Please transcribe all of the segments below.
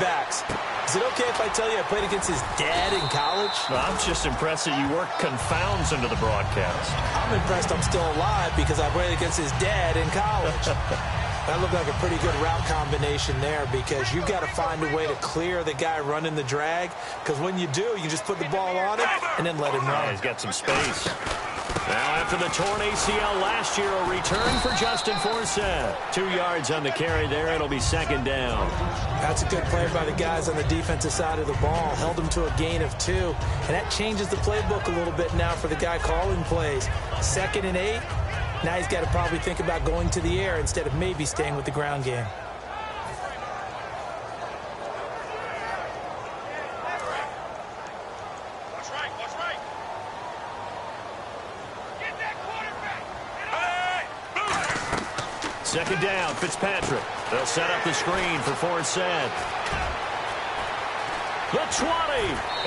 backs. Is it okay if I tell you I played against his dad in college? Well, I'm just impressed that you work confounds into the broadcast. I'm impressed I'm still alive because I played against his dad in college. That looked like a pretty good route combination there because you've got to find a way to clear the guy running the drag, because when you do, you just put the ball on him and then let him run. He's got some space. Now, after the torn ACL last year, a return for Justin Forsett. 2 yards on the carry there. It'll be second down. That's a good play by the guys on the defensive side of the ball. Held them to a gain of 2. And that changes the playbook a little bit now for the guy calling plays. 2nd and 8. Now he's got to probably think about going to the air instead of maybe staying with the ground game. Second down, Fitzpatrick. They'll set up the screen for Forsett. The 20.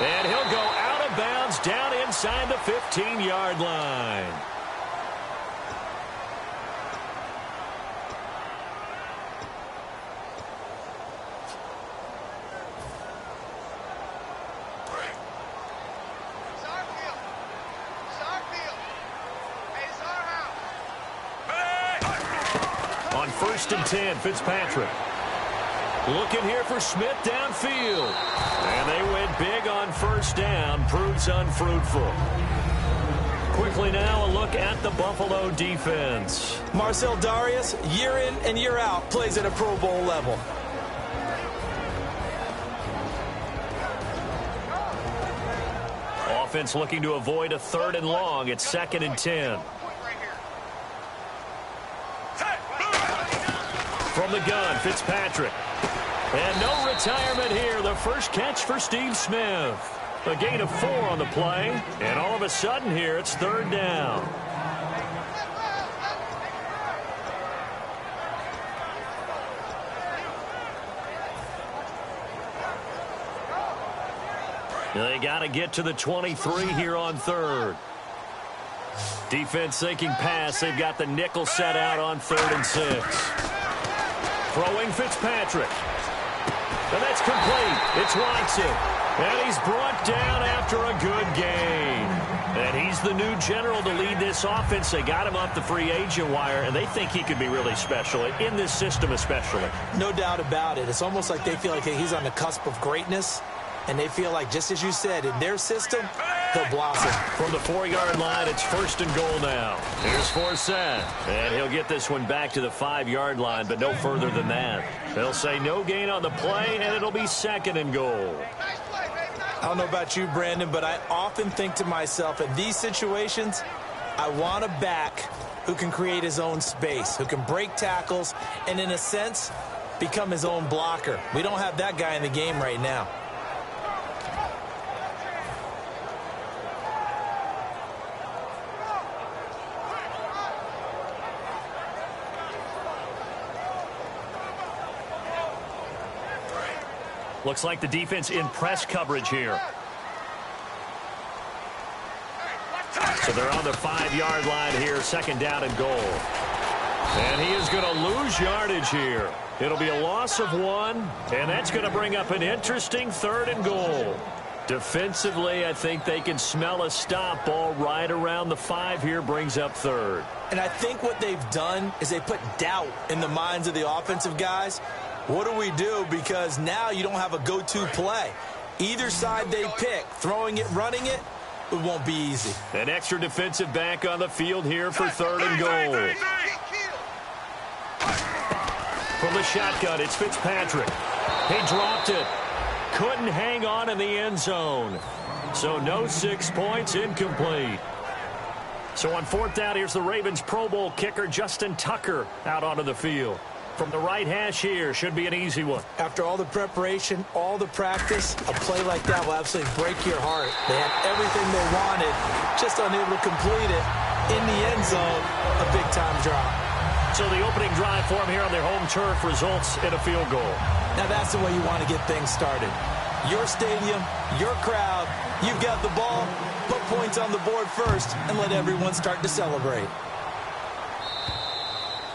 And he'll go out of bounds down inside the 15-yard line. On 1st and 10, Fitzpatrick. Looking here for Smith downfield. And they went big on 1st down. Proves unfruitful. Quickly now, a look at the Buffalo defense. Marcel Darius, year in and year out, plays at a Pro Bowl level. Offense looking to avoid a 3rd and long. It's 2nd and 10. From the gun, Fitzpatrick. And no retirement here. The first catch for Steve Smith. A gain of 4 on the play. And all of a sudden here, it's 3rd down. They got to get to the 23 here on 3rd. Defense thinking pass. They've got the nickel set out on 3rd and 6. Throwing Fitzpatrick. And that's complete. It's Watson. And he's brought down after a good game. And he's the new general to lead this offense. They got him off the free agent wire, and they think he could be really special, in this system especially. No doubt about it. It's almost like they feel like he's on the cusp of greatness. And they feel like, just as you said, in their system, he'll blossom. From the 4-yard line, it's 1st and goal now. Here's Forsett. And he'll get this one back to the 5-yard line, but no further than that. They'll say no gain on the play, and it'll be 2nd and goal. I don't know about you, Brandon, but I often think to myself, in these situations, I want a back who can create his own space, who can break tackles, and in a sense, become his own blocker. We don't have that guy in the game right now. Looks like the defense in press coverage here. So they're on the 5-yard line here, 2nd down and goal. And he is going to lose yardage here. It'll be a loss of 1, and that's going to bring up an interesting 3rd and goal. Defensively, I think they can smell a stop. Ball right around the 5 here, brings up 3rd. And I think what they've done is they put doubt in the minds of the offensive guys. What do we do? Because now you don't have a go-to play. Either side they pick, throwing it, running it, it won't be easy. An extra defensive back on the field here for 3rd and goal. From the shotgun, it's Fitzpatrick. He dropped it. Couldn't hang on in the end zone. So no 6 points, incomplete. So on 4th down, here's the Ravens Pro Bowl kicker, Justin Tucker, out onto the field. From the right hash here, should be an easy one. After all the preparation, all the practice, a play like that will absolutely break your heart. They had everything they wanted, just unable to complete it. In the end zone, a big-time drop. So the opening drive for them here on their home turf results in a field goal. Now that's the way you want to get things started. Your stadium, your crowd, you've got the ball, put points on the board first, and let everyone start to celebrate.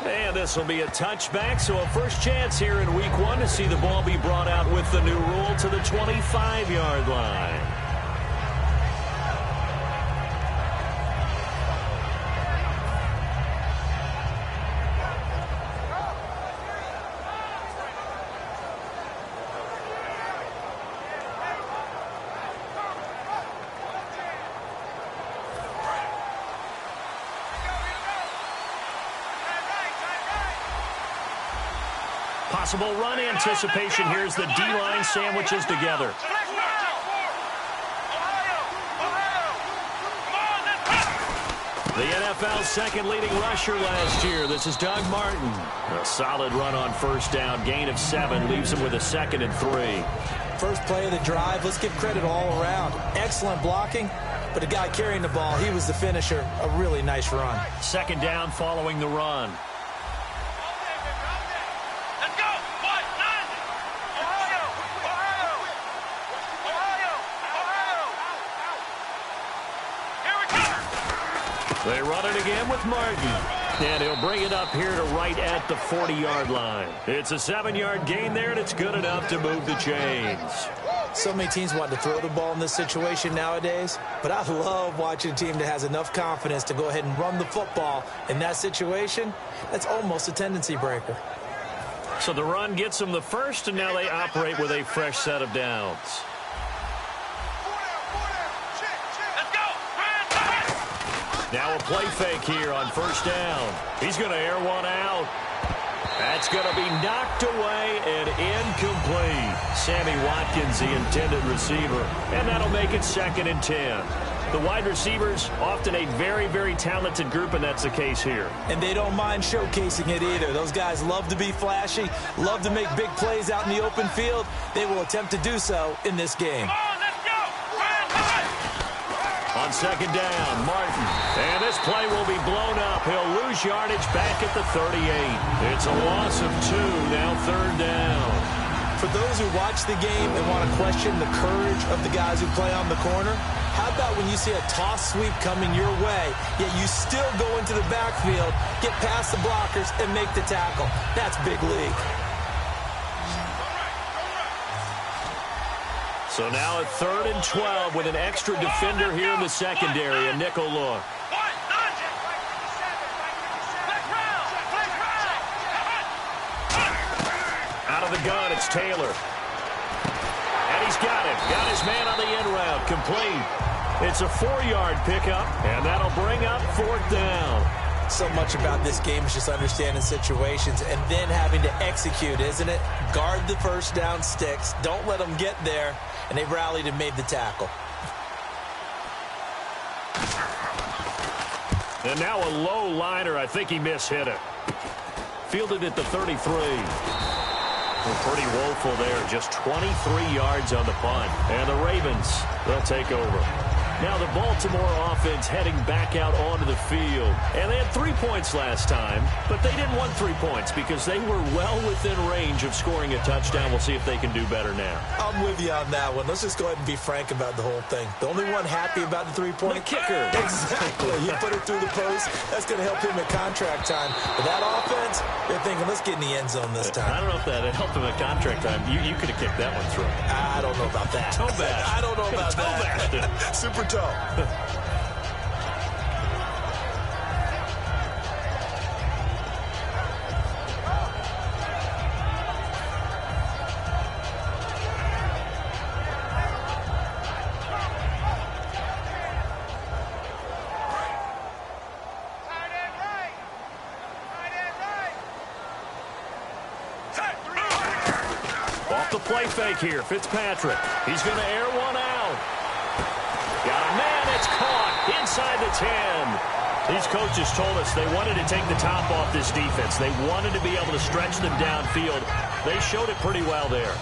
And this will be a touchback, so a first chance here in week 1 to see the ball be brought out with the new rule to the 25-yard line. Possible run anticipation. Here's the D-line sandwiches together. The NFL's second leading rusher last year. This is Doug Martin. A solid run on first down. Gain of 7 leaves him with a 2nd and 3. First play of the drive. Let's give credit all around. Excellent blocking, but the guy carrying the ball, he was the finisher. A really nice run. Second down following the run. They run it again with Martin. And he'll bring it up here to right at the 40-yard line. It's a 7-yard gain there, and it's good enough to move the chains. So many teams want to throw the ball in this situation nowadays, but I love watching a team that has enough confidence to go ahead and run the football. In that situation, that's almost a tendency breaker. So the run gets them the first, and now they operate with a fresh set of downs. Now a play fake here on first down. He's going to air one out. That's going to be knocked away and incomplete. Sammy Watkins, the intended receiver. And that'll make it 2nd and 10. The wide receivers, often a very, very talented group, and that's the case here. And they don't mind showcasing it either. Those guys love to be flashy, love to make big plays out in the open field. They will attempt to do so in this game. On second down, Martin. And this play will be blown up. He'll lose yardage back at the 38. It's a loss of 2, now 3rd down. For those who watch the game and want to question the courage of the guys who play on the corner, how about when you see a toss sweep coming your way, yet you still go into the backfield, get past the blockers, and make the tackle? That's big league. So now a 3rd and 12 with an extra defender here in the secondary, a nickel look. Out of the gun, it's Taylor. And he's got it. Got his man on the end route, complete. It's a 4-yard pickup, and that'll bring up 4th down. So much about this game is just understanding situations and then having to execute, isn't it? Guard the first down sticks. Don't let them get there. And they rallied and made the tackle. And now a low liner. I think he mishit it. Fielded at the 33. Pretty woeful there. Just 23 yards on the punt. And the Ravens, they'll take over. Now the Baltimore offense heading back out onto the field. And they had 3 points last time, but they didn't want 3 points because they were well within range of scoring a touchdown. We'll see if they can do better now. I'm with you on that one. Let's just go ahead and be frank about the whole thing. The only one happy about the 3-point kicker. Exactly. You put it through the post. That's going to help him at contract time. But that offense, they're thinking, let's get in the end zone this time. I don't know if that helped him at contract time. You could have kicked that one through. I don't know about that. Toe bash. I don't know about that. Super toe. Off the play fake here, Fitzpatrick. He's going to air one out. Got a man, it's caught inside the 10. These coaches told us they wanted to take the top off this defense. They wanted to be able to stretch them downfield. They showed it pretty well there.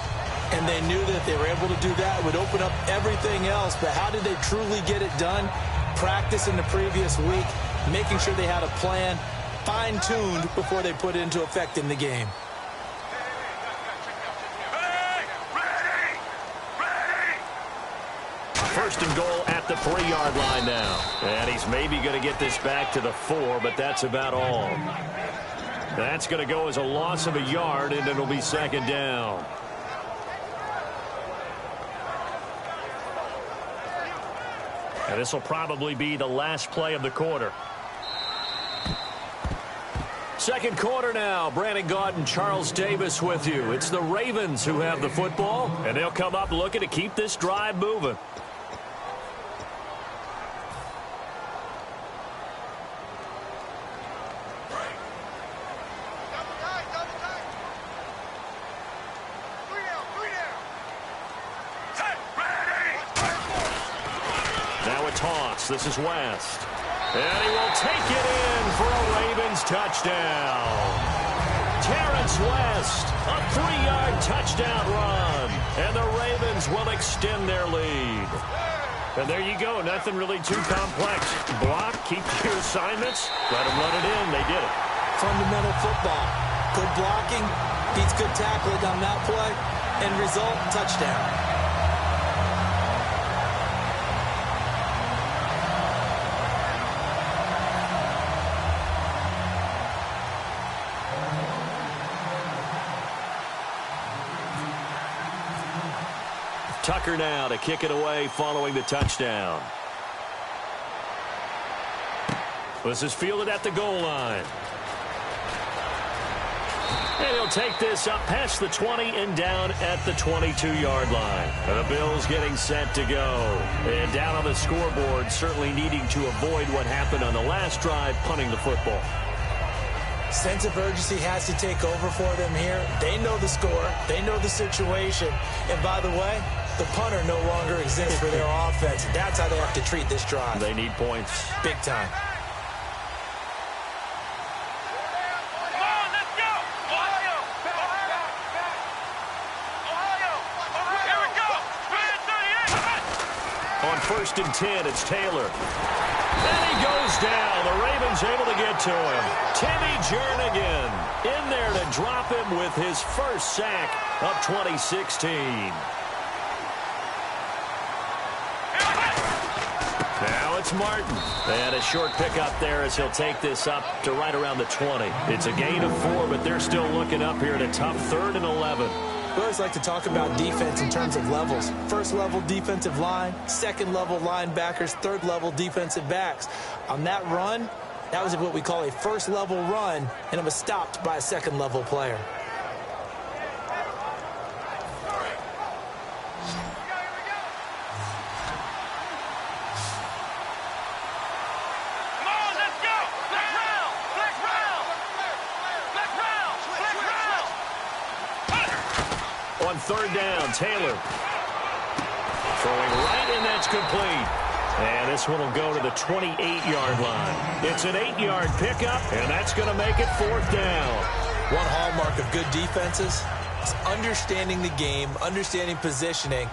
And they knew that if they were able to do that, it would open up everything else. But how did they truly get it done? Practice in the previous week, making sure they had a plan, fine-tuned before they put it into effect in the game. First and goal at the 3-yard line now. And he's maybe going to get this back to the 4, but that's about all. That's going to go as a loss of a yard, and it'll be second down. And this will probably be the last play of the quarter. Second quarter now. Brandon Gaudin and Charles Davis with you. It's the Ravens who have the football, and they'll come up looking to keep this drive moving. Now a toss. This is West. And he will take it in for a Ravens touchdown. Terrence West, a 3-yard touchdown run. And the Ravens will extend their lead. And there you go. Nothing really too complex. Block, keep your assignments, let them run it in. They did it. Fundamental football. Good blocking, beats good tackling on that play. End result, touchdown. Tucker now to kick it away following the touchdown. This is fielded at the goal line. And he'll take this up past the 20 and down at the 22-yard line. And the Bills getting set to go. And down on the scoreboard, certainly needing to avoid what happened on the last drive, punting the football. Sense of urgency has to take over for them here. They know the score. They know the situation. And by the way, the punter no longer exists for their offense. That's how they have to treat this drive. They need points. Big time. Come on, let's go! Ohio! Here we go! 38! On 1st and 10, it's Taylor. And he goes down. The Ravens able to get to him. Timmy Jernigan in there to drop him with his first sack of 2016. Now it's Martin. And a short pickup there as he'll take this up to right around the 20. It's a gain of 4, but they're still looking up here at a tough 3rd and 11. We always like to talk about defense in terms of levels. First level defensive line, second level linebackers, third level defensive backs. On that run, that was what we call a first level run, and it was stopped by a second level player. On 3rd down, Taylor throwing right, and that's complete. And this one will go to the 28-yard line. It's an 8-yard pickup, and that's going to make it 4th down. One hallmark of good defenses is understanding the game, understanding positioning,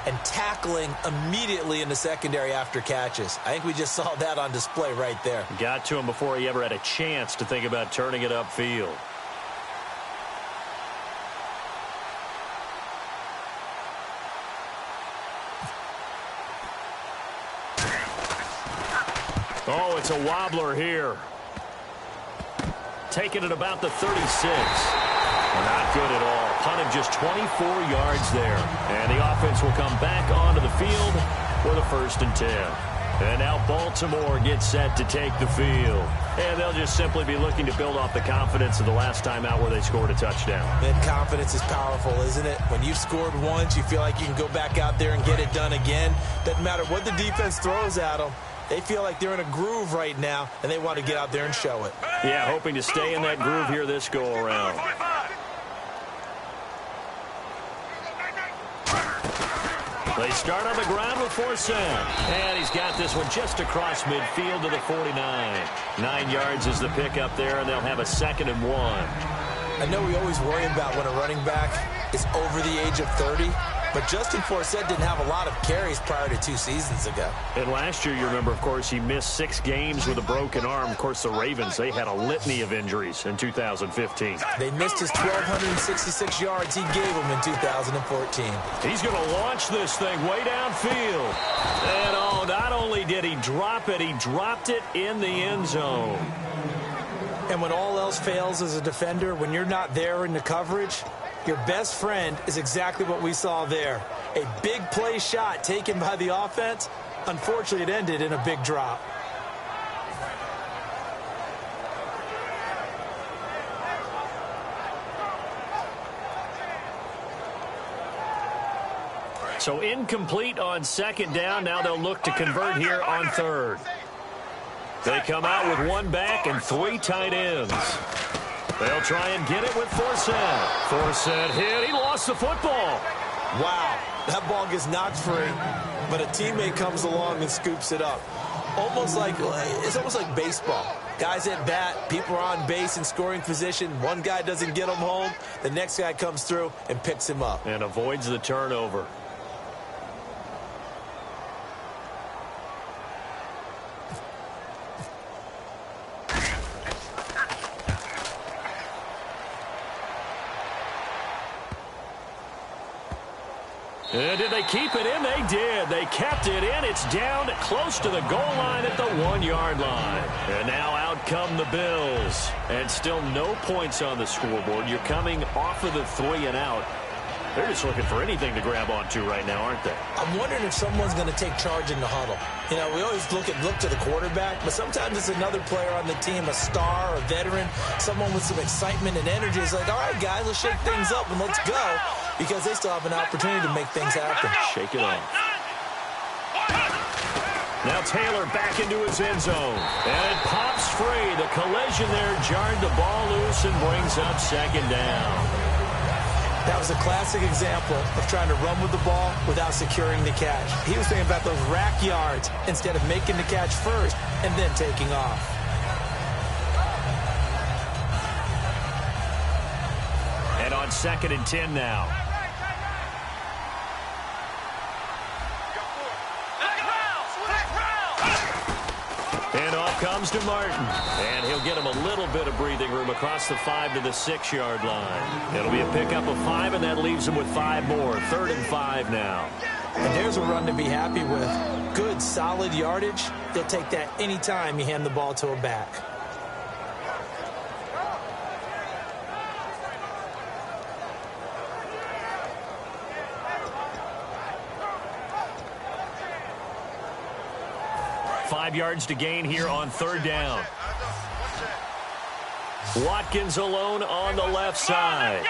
and tackling immediately in the secondary after catches. I think we just saw that on display right there. Got to him before he ever had a chance to think about turning it upfield. Oh, it's a wobbler here. Taking it about the 36. Not good at all. Punted just 24 yards there. And the offense will come back onto the field for the 1st and 10. And now Baltimore gets set to take the field. And they'll just simply be looking to build off the confidence of the last time out where they scored a touchdown. And confidence is powerful, isn't it? When you've scored once, you feel like you can go back out there and get it done again. Doesn't matter what the defense throws at them. They feel like they're in a groove right now, and they want to get out there and show it. Yeah, hoping to stay in that groove here this go-around. They start on the ground with 4 cents. And he's got this one just across midfield to the 49. 9 yards is the pickup there, and they'll have a 2nd and 1. I know we always worry about when a running back is over the age of 30, but Justin Forsett didn't have a lot of carries prior to 2 seasons ago. And last year, you remember, of course, he missed 6 games with a broken arm. Of course, the Ravens, they had a litany of injuries in 2015. They missed his 1,266 yards he gave them in 2014. He's going to launch this thing way downfield. And, oh, not only did he drop it, he dropped it in the end zone. And when all else fails as a defender, when you're not there in the coverage, your best friend is exactly what we saw there. A big play shot taken by the offense. Unfortunately, it ended in a big drop. So incomplete on second down. Now they'll look to convert here on third. They come out with one back and three tight ends. They'll try and get it with Forsett. Forsett hit. He lost the football. Wow, that ball gets knocked free, but a teammate comes along and scoops it up. It's almost like baseball. Guys at bat, people are on base in scoring position. One guy doesn't get him home. The next guy comes through and picks him up. And avoids the turnover. And did they keep it in? They did. They kept it in. It's down close to the goal line at the 1-yard line. And now out come the Bills. And still no points on the scoreboard. You're coming off of the 3 and out. They're just looking for anything to grab onto right now, aren't they? I'm wondering if someone's going to take charge in the huddle. You know, we always look to the quarterback, but sometimes it's another player on the team, a star, a veteran, someone with some excitement and energy. It's like, all right, guys, let's shake things up and let's go, because they still have an opportunity to make things happen. Shake it off. Now Taylor back into his end zone. And it pops free. The collision there jarred the ball loose and brings up second down. That was a classic example of trying to run with the ball without securing the catch. He was thinking about those rack yards instead of making the catch first and then taking off. And on 2nd and 10 now. And off comes to Martin. And he'll get him a little bit of breathing room across the 5 to the 6-yard line. It'll be a pickup of 5, and that leaves him with 5 more. 3rd and 5 now. And there's a run to be happy with. Good, solid yardage. They'll take that anytime you hand the ball to a back. Five yards to gain here on 3rd down. Watkins alone on the left side.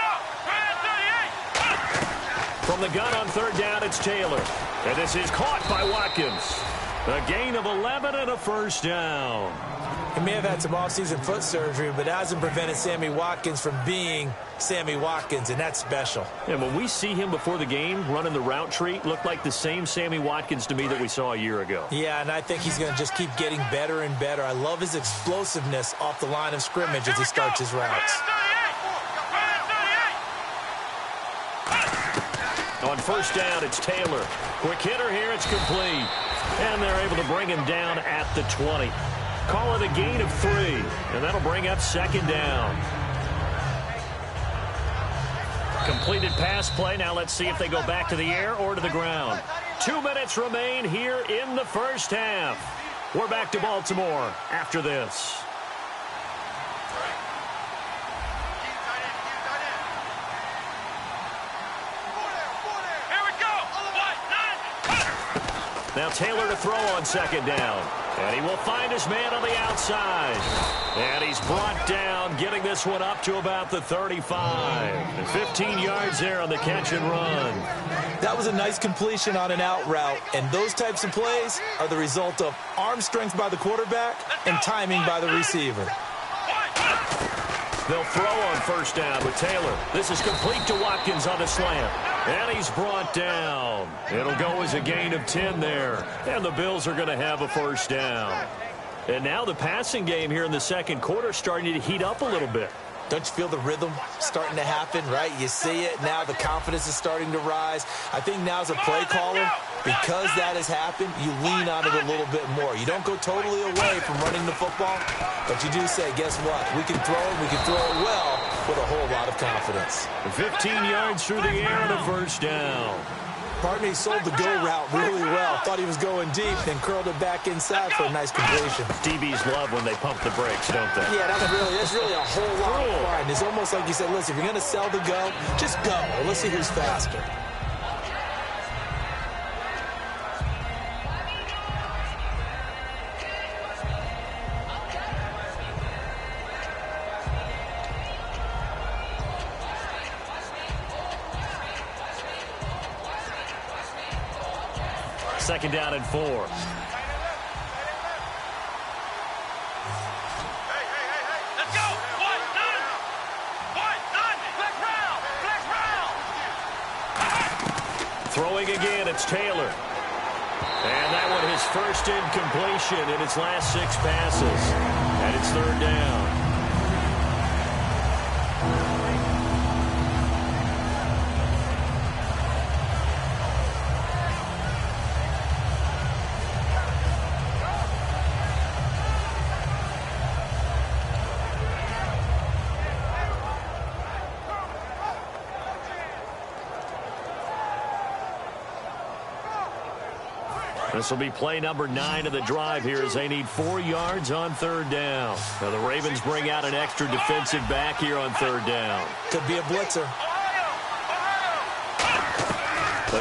From the gun on 3rd down, it's Taylor. And this is caught by Watkins. A gain of 11 and a 1st down. He may have had some offseason foot surgery, but that hasn't prevented Sammy Watkins from being Sammy Watkins, and that's special. And when we see him before the game running the route tree, looked like the same Sammy Watkins to me that we saw a year ago. Yeah, and I think he's going to just keep getting better and better. I love his explosiveness off the line of scrimmage as he starts his routes. On 1st down, it's Taylor. Quick hitter here, it's complete. And they're able to bring him down at the 20. Call it a gain of 3, and that'll bring up 2nd down. Completed pass play. Now let's see if they go back to the air or to the ground. 2 minutes remain here in the first half. We're back to Baltimore after this. Now Taylor to throw on 2nd down. And he will find his man on the outside. And he's brought down, getting this one up to about the 35. And 15 yards there on the catch and run. That was a nice completion on an out route. And those types of plays are the result of arm strength by the quarterback and timing by the receiver. They'll throw on 1st down with Taylor. This is complete to Watkins on the slant. And he's brought down. It'll go as a gain of 10 there. And the Bills are going to have a 1st down. And now the passing game here in the 2nd quarter starting to heat up a little bit. Don't you feel the rhythm starting to happen, right? You see it. Now the confidence is starting to rise. I think now as a play caller, because that has happened, you lean on it a little bit more. You don't go totally away from running the football, but you do say, guess what? We can throw it. We can throw it well with a whole lot of confidence. 15 yards through the air and a 1st down. Pardon me, he sold the go route really well. Thought he was going deep, then curled it back inside for a nice completion. DBs love when they pump the brakes, don't they? Yeah, that's really a whole lot of fun. It's almost like you said, listen, if you're going to sell the go, just go. Let's see who's faster. Second down and 4. Hey, let's go. One, none. Flex round. Throwing again, it's Taylor. And that one his first incompletion in its last 6 passes. And it's third down. This will be play number 9 of the drive here as they need 4 yards on third down. Now the Ravens bring out an extra defensive back here on third down. Could be a blitzer.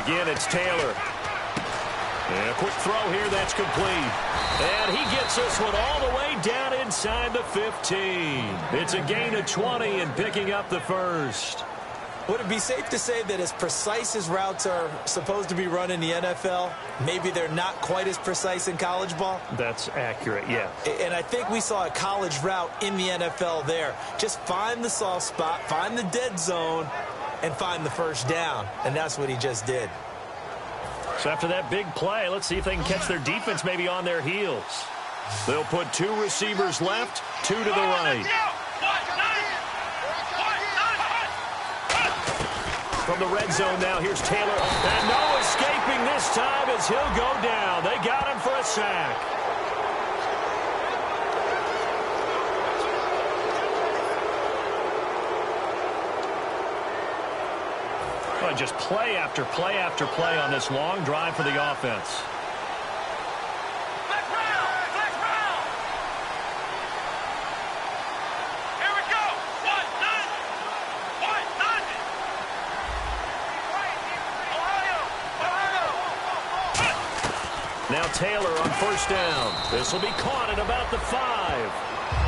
Again, it's Taylor. And a quick throw here, that's complete. And he gets this one all the way down inside the 15. It's a gain of 20 and picking up the first. Would it be safe to say that as precise as routes are supposed to be run in the NFL, maybe they're not quite as precise in college ball? That's accurate, yeah. And I think we saw a college route in the NFL there. Just find the soft spot, find the dead zone, and find the first down. And that's what he just did. So after that big play, let's see if they can catch their defense maybe on their heels. They'll put 2 receivers left, 2 to the right. From the red zone now, here's Taylor. And no escaping this time as he'll go down. They got him for a sack. Well, just play after play after play on this long drive for the offense. Now Taylor on first down. This will be caught at about the 5.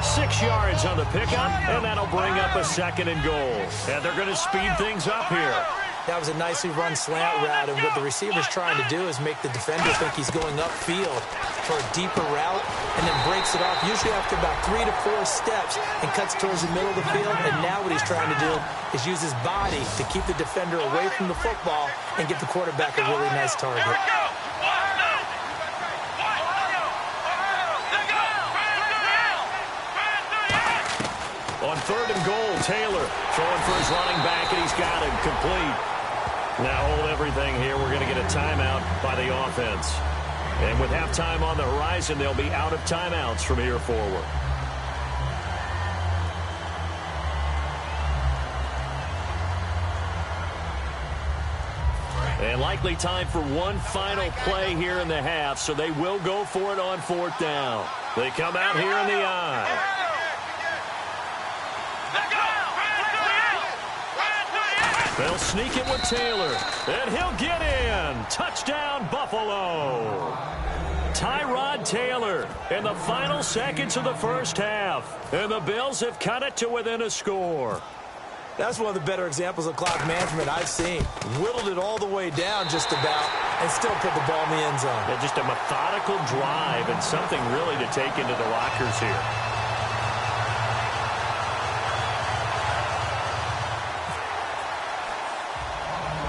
6 yards on the pickup, and that'll bring up a second and goal. And they're going to speed things up here. That was a nicely run slant route, and what the receiver's trying to do is make the defender think he's going upfield for a deeper route, and then breaks it off, usually after about 3 to 4 steps, and cuts towards the middle of the field. And now what he's trying to do is use his body to keep the defender away from the football and give the quarterback a really nice target. On third and goal, Taylor throwing for his running back, and he's got him complete. Now hold everything here. We're going to get a timeout by the offense. And with halftime on the horizon, they'll be out of timeouts from here forward. And likely time for one final play here in the half, so they will go for it on fourth down. They come out here in the I. They'll sneak it with Taylor, and he'll get in. Touchdown, Buffalo. Tyrod Taylor in the final seconds of the first half, and the Bills have cut it to within a score. That's one of the better examples of clock management I've seen. Whittled it all the way down just about, and still put the ball in the end zone. Yeah, just a methodical drive and something really to take into the lockers here.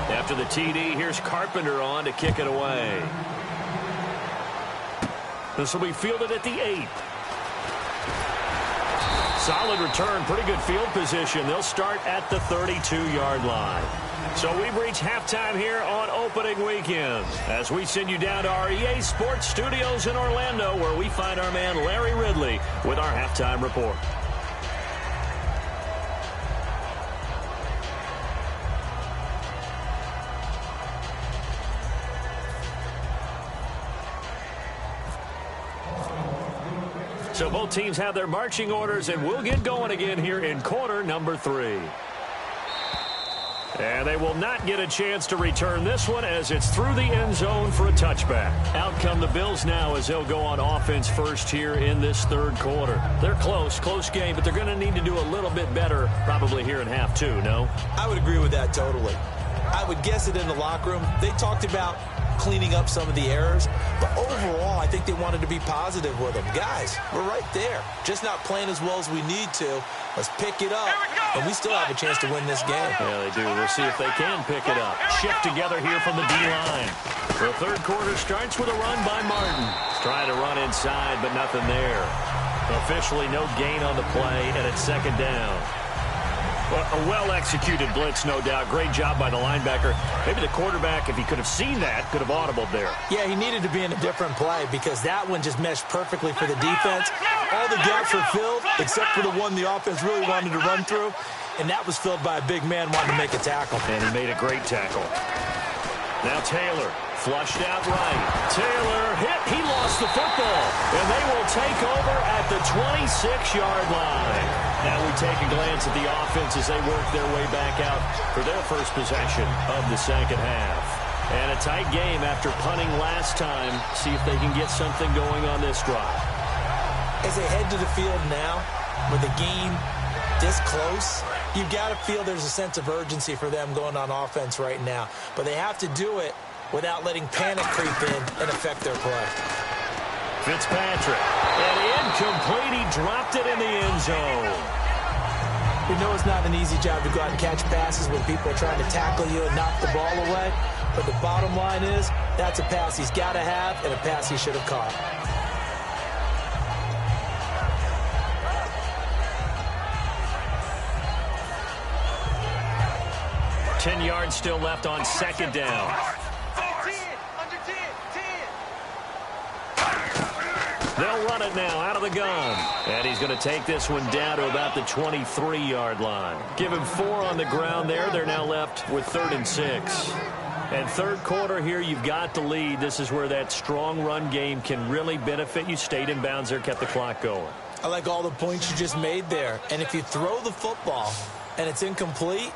After the TD, here's Carpenter on to kick it away. This will be fielded at the 8. Solid return, pretty good field position. They'll start at the 32-yard line. So we've reached halftime here on opening weekend as we send you down to our EA Sports Studios in Orlando, where we find our man Larry Ridley with our halftime report. So both teams have their marching orders, and we'll get going again here in quarter number 3. And they will not get a chance to return this one as it's through the end zone for a touchback. Out come the Bills now as they'll go on offense first here in this third quarter. They're close game, but they're going to need to do a little bit better probably here in half 2, no? I would agree with that totally. I would guess it in the locker room. They talked about cleaning up some of the errors, but overall, I think they wanted to be positive with them. Guys, we're right there. Just not playing as well as we need to. Let's pick it up, and we still have a chance to win this game. Yeah, they do. We'll see if they can pick it up. Shift together here from the D-line. The third quarter starts with a run by Martin. Trying to run inside, but nothing there. Officially no gain on the play, and it's second down. Well, a well-executed blitz, no doubt. Great job by the linebacker. Maybe the quarterback, if he could have seen that, could have audibled there. Yeah, he needed to be in a different play because that one just meshed perfectly for the defense. All the gaps were filled except for the one the offense really wanted to run through, and that was filled by a big man wanting to make a tackle. And he made a great tackle. Now Taylor, flushed out right. Taylor hit. He lost the football, and they will take over at the 26-yard line. Now we take a glance at the offense as they work their way back out for their first possession of the second half. And a tight game after punting last time. See if they can get something going on this drive. As they head to the field now, with the game this close, you've got to feel there's a sense of urgency for them going on offense right now. But they have to do it without letting panic creep in and affect their play. Fitzpatrick, and incomplete. He dropped it in the end zone. We know it's not an easy job to go out and catch passes when people are trying to tackle you and knock the ball away. But the bottom line is, that's a pass he's got to have and a pass he should have caught. Ten yards still left on second down. They'll run it now out of the gun. And he's going to take this one down to about the 23-yard line. Give him 4 on the ground there. They're now left with 3rd and 6. And third quarter here, you've got the lead. This is where that strong run game can really benefit you. Stayed in bounds there, kept the clock going. I like all the points you just made there. And if you throw the football and it's incomplete,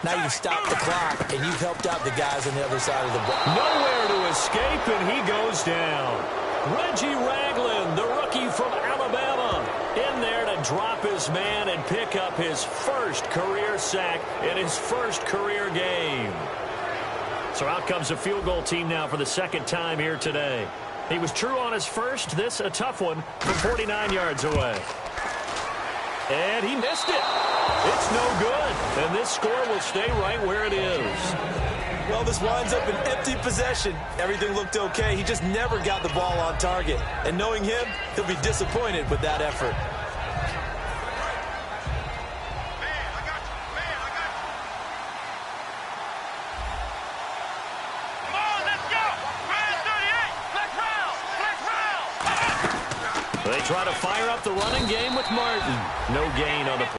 now you've stopped the clock and you've helped out the guys on the other side of the ball. Nowhere to escape, and he goes down. Reggie Ragland, the rookie from Alabama, in there to drop his man and pick up his first career sack in his first career game. So out comes the field goal team now for the second time here today. He was true on his first. This a tough one from 49 yards away. And he missed it. It's no good. And this score will stay right where it is. Well, this winds up an empty possession. Everything looked okay. He just never got the ball on target. And knowing him, he'll be disappointed with that effort. They try to fire up the running game with Martin. No gain on the play.